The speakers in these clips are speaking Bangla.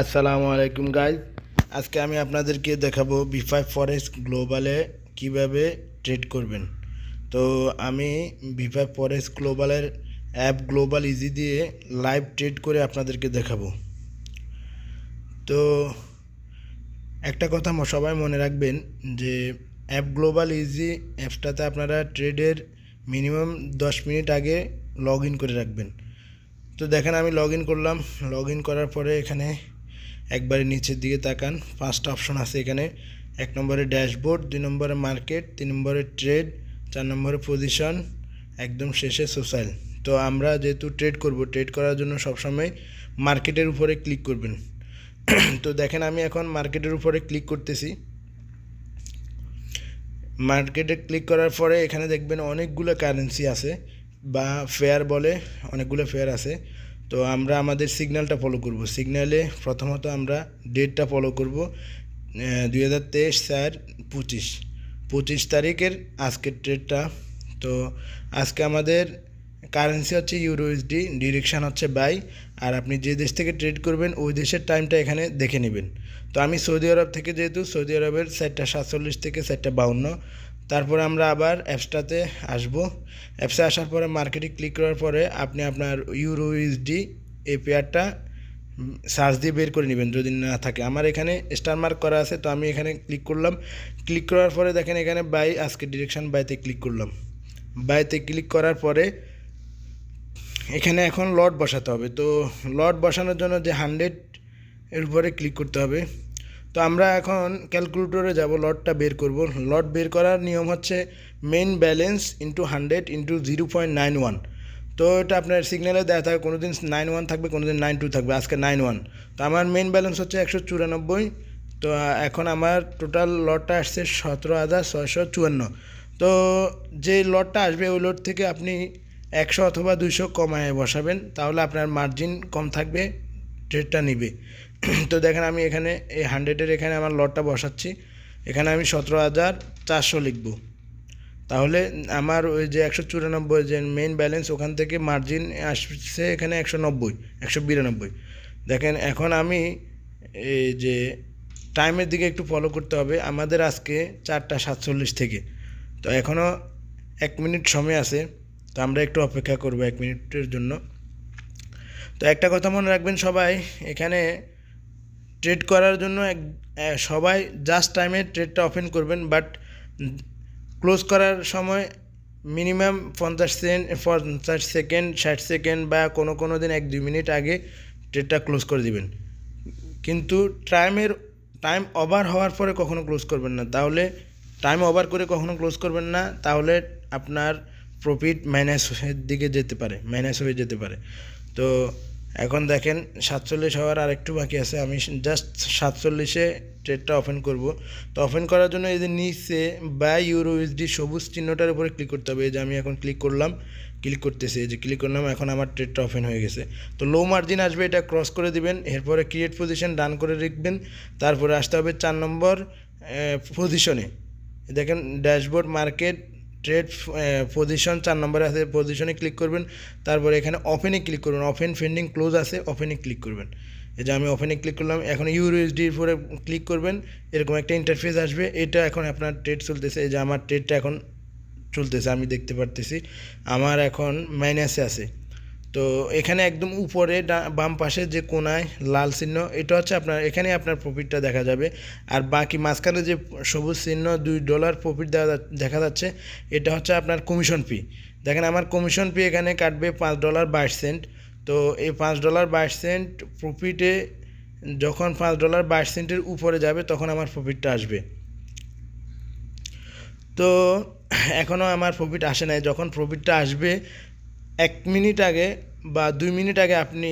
আসসালামু আলাইকুম গাইজ। আজকে আমি আপনাদেরকে দেখাবো বি5 ফরেক্স গ্লোবালে কিভাবে ট্রেড করবেন। তো আমি বি5 ফরেক্স গ্লোবালের অ্যাপ গ্লোবাল ইজি দিয়ে লাইভ ট্রেড করে আপনাদেরকে দেখাবো। তো একটা কথা সবাই মনে রাখবেন যে অ্যাপ গ্লোবাল ইজি অ্যাপসটাতে আপনারা ট্রেডের মিনিমাম 10 মিনিট আগে লগ ইন করে রাখবেন। তো দেখেন আমি লগ ইন করলাম। লগ ইন করার পরে এখানে একবারে নিচের দিকে তাকান, 5টা অপশন আছে এখানে। 1 নম্বরে ড্যাশবোর্ড, 2 নম্বরে মার্কেট, 3 নম্বরে ট্রেড, 4 নম্বরে পজিশন, একদম শেষে সোশ্যাল। তো আমরা যেহেতু ট্রেড করব, ট্রেড করার জন্য সবসময় মার্কেটের উপরে ক্লিক করবেন। তো দেখেন আমি এখন মার্কেটের উপরে ক্লিক করতেছি। মার্কেটে ক্লিক করার পরে এখানে দেখবেন অনেকগুলো কারেন্সি আছে বা ফেয়ার বলে, অনেকগুলো ফেয়ার আছে। তো আমরা আমাদের সিগন্যালটা ফলো করব। সিগন্যালে প্রথমত আমরা ডেটটা ফলো করব 2023/4/25 তারিখের আজকের ট্রেডটা। তো আজকে আমাদের কারেন্সি হচ্ছে ইউরোএসডি, ডিরেকশান হচ্ছে বাই, আর আপনি যে দেশ থেকে ট্রেড করবেন ওই দেশের টাইমটা এখানে দেখে নেবেন। তো আমি সৌদি আরব থেকে, যেহেতু সৌদি আরবের 4:47 থেকে 4:52। তারপরে আমরা আবার অ্যাপসটাতে আসবো। অ্যাপসে আসার পরে মার্কেটে ক্লিক করার পরে আপনি আপনার ইউরোএসডি এই পেয়ারটা সার্চ দিয়ে বের করে নেবেন যদি না থাকে। আমার এখানে স্টার মার্ক করা আছে, তো আমি এখানে ক্লিক করলাম। ক্লিক করার পরে দেখেন এখানে বাই, আজকে ডিরেকশন বাইতে ক্লিক করলাম। বাইতে ক্লিক করার পরে এখানে এখন লট বসাতে হবে। তো লট বসানোর জন্য যে 100 এর উপরে ক্লিক করতে হবে। তো আমরা এখন ক্যালকুলেটরে যাব, লটটা বের করব। লট বের করার নিয়ম হচ্ছে মেইন ব্যালেন্স ইন্টু 100 ইন্টু 0.91। তো এটা আপনার সিগন্যালে দেওয়া থাকে, কোনো দিন 91 থাকবে, কোনো দিন 92 থাকবে। আজকে 91। তো আমার মেইন ব্যালেন্স হচ্ছে 194। তো এখন আমার টোটাল লটটা আসছে 17,654। তো যে লটটা আসবে ওই লট থেকে আপনি 100 অথবা 200 কমায় বসাবেন, তাহলে আপনার মার্জিন কম থাকবে, ট্রেডটা নিবে। তো দেখেন আমি এখানে এই 100-এর এখানে আমার লটটা বসাচ্ছি। এখানে আমি 17,400 লিখব। তাহলে আমার ওই যে 194 যে মেইন ব্যালেন্স, ওখান থেকে মার্জিন আসছে এখানে 190, 192। দেখেন এখন আমি এই যে টাইমের দিকে একটু ফলো করতে হবে। আমাদের আজকে 4:47 থেকে, তো এখনও 1 মিনিট সময় আছে। তো আমরা একটু অপেক্ষা করব 1 মিনিটের জন্য। তো একটা কথা মনে রাখবেন সবাই, এখানে ট্রেড করার জন্য সবাই জাস্ট টাইমে ট্রেডটা ওপেন করবেন, বাট ক্লোজ করার সময় মিনিমাম 50 সেকেন্ড 60 সেকেন্ড বা কোনো দিন 1-2 মিনিট আগে ট্রেডটা ক্লোজ করে দিবেন। কিন্তু টাইম ওভার হওয়ার পরে কখনো ক্লোজ করবেন না, তাহলে টাইম ওভার করে কখনো ক্লোজ করবেন না, তাহলে আপনার প্রফিট মাইনাসের দিকে যেতে পারে, মাইনাস হয়ে যেতে পারে। তো এখন দেখেন 47 হওয়ার আরেকটু বাকি আছে। আমি জাস্ট 47-এ ট্রেডটা ওপেন করব। তো ওপেন করার জন্য এই যে নিচে বাই ইউরোএসডি সবুজ চিহ্নটার উপরে ক্লিক করতে হবে। এই যে আমি এখন ক্লিক করলাম, ক্লিক করতেছি, এই যে ক্লিক করলাম, এখন আমার ট্রেডটা ওপেন হয়ে গেছে। তো লো মার্জিন আসবে, এটা ক্রস করে দিবেন। এরপরে ক্রিয়েট পজিশন ডান করে রাখবেন। তারপরে আসতে হবে 4 নম্বর পজিশনে। দেখেন ড্যাশবোর্ড, মার্কেট, ট্রেড, পজিশন 4 নম্বরে আছে, পজিশনে ক্লিক করবেন। তারপরে এখানে ওপেনে ক্লিক করবেন, ওপেন পেন্ডিং ক্লোজ আছে, ওপেনে ক্লিক করবেন। এই যে আমি ওপেনে ক্লিক করলাম। এখন ইউরোএসডির উপরে ক্লিক করবেন, এরকম একটা ইন্টারফেস আসবে। এটা এখন আপনার ট্রেড চলতেছে। এই যে আমার ট্রেডটা এখন চলতেছে, আমি দেখতে পারতেছি আমার এখন মাইনাসে আছে। তো এখানে একদম উপরে বাম পাশে যে কোনায় লাল চিহ্ন, এটা হচ্ছে আপনার, এখানে আপনার প্রফিটটা দেখা যাবে। আর বাকি মাঝখানে যে সবুজ চিহ্ন $2 প্রফিট দেখা যাচ্ছে, এটা হচ্ছে আপনার কমিশন ফি। দেখেন আমার কমিশন ফি এখানে কাটবে $5.22। তো এই $5.22 প্রফিটে যখন $5.22 উপরে যাবে তখন আমার প্রফিটটা আসবে। তো এখনও আমার প্রফিট আসে নাই। যখন প্রফিটটা আসবে 1 মিনিট আগে বা 2 মিনিট আগে আপনি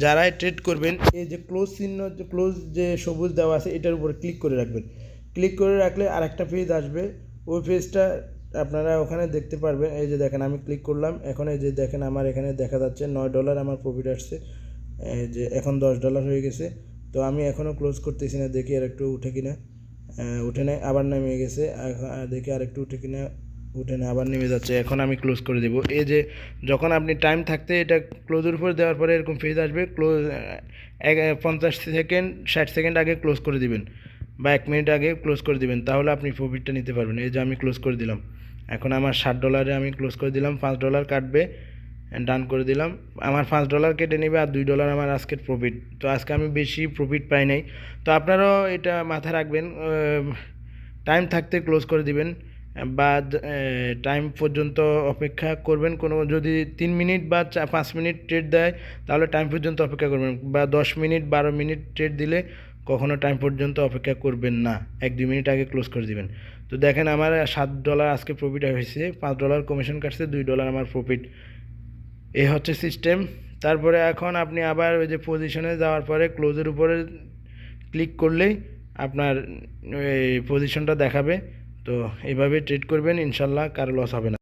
যারাই ট্রেড করবেন, এই যে ক্লোজ চিহ্ন, যে ক্লোজ যে সবুজ দেওয়া আছে এটার উপরে ক্লিক করে রাখবেন। ক্লিক করে রাখলে আরেকটা পেজ আসবে, ওই পেজটা আপনারা ওখানে দেখতে পারবেন। এই যে দেখেন আমি ক্লিক করলাম, এখন এই যে দেখেন আমার এখানে দেখা যাচ্ছে $9 আমার প্রফিট আসছে। এই যে এখন $10 হয়ে গেছে। তো আমি এখনও ক্লোজ করতেছি না, দেখি আর একটু উঠে কিনা। উঠে নেয়, আবার নেমে গেছে, দেখি আর একটু উঠে কিনা। উঠে না, আবার নেমে যাচ্ছে। এখন আমি ক্লোজ করে দেবো। এই যে যখন আপনি টাইম থাকতে এটা ক্লোজের উপর দেওয়ার পরে এরকম ফেজ আসবে, ক্লোজ 50 সেকেন্ড 60 সেকেন্ড আগে ক্লোজ করে দিবেন বা 1 মিনিট আগে ক্লোজ করে দিবেন, তাহলে আপনি প্রফিটটা নিতে পারবেন। এই যে আমি ক্লোজ করে দিলাম। এখন আমার $60 আমি ক্লোজ করে দিলাম, $5 কাটবে, ডান করে দিলাম। আমার $5 কেটে নেবে আর $2 আমার আজকের প্রফিট। তো আজকে আমি বেশি প্রফিট পাই নাই। তো আপনারাও এটা মাথায় রাখবেন, টাইম থাকতে ক্লোজ করে দিবেন বা টাইম পর্যন্ত অপেক্ষা করবেন। কোনো যদি 3 মিনিট বা 5 মিনিট ট্রেড দেয় তাহলে টাইম পর্যন্ত অপেক্ষা করবেন, বা 10 মিনিট 12 মিনিট ট্রেড দিলে কখনো টাইম পর্যন্ত অপেক্ষা করবেন না, 1-2 মিনিট আগে ক্লোজ করে দিবেন। তো দেখেন আমার $7 আজকে প্রফিট হয়েছে, $5 কমিশন কাটছে, $2 আমার প্রফিট। এই হচ্ছে সিস্টেম। তারপরে এখন আপনি আবার ওই যে পজিশনে যাওয়ার পরে ক্লোজের উপরে ক্লিক করলেই আপনার এই পজিশনটা দেখাবে। তো এইভাবে ট্রেড করবেন, ইনশাল্লাহ কারো লস হবে না।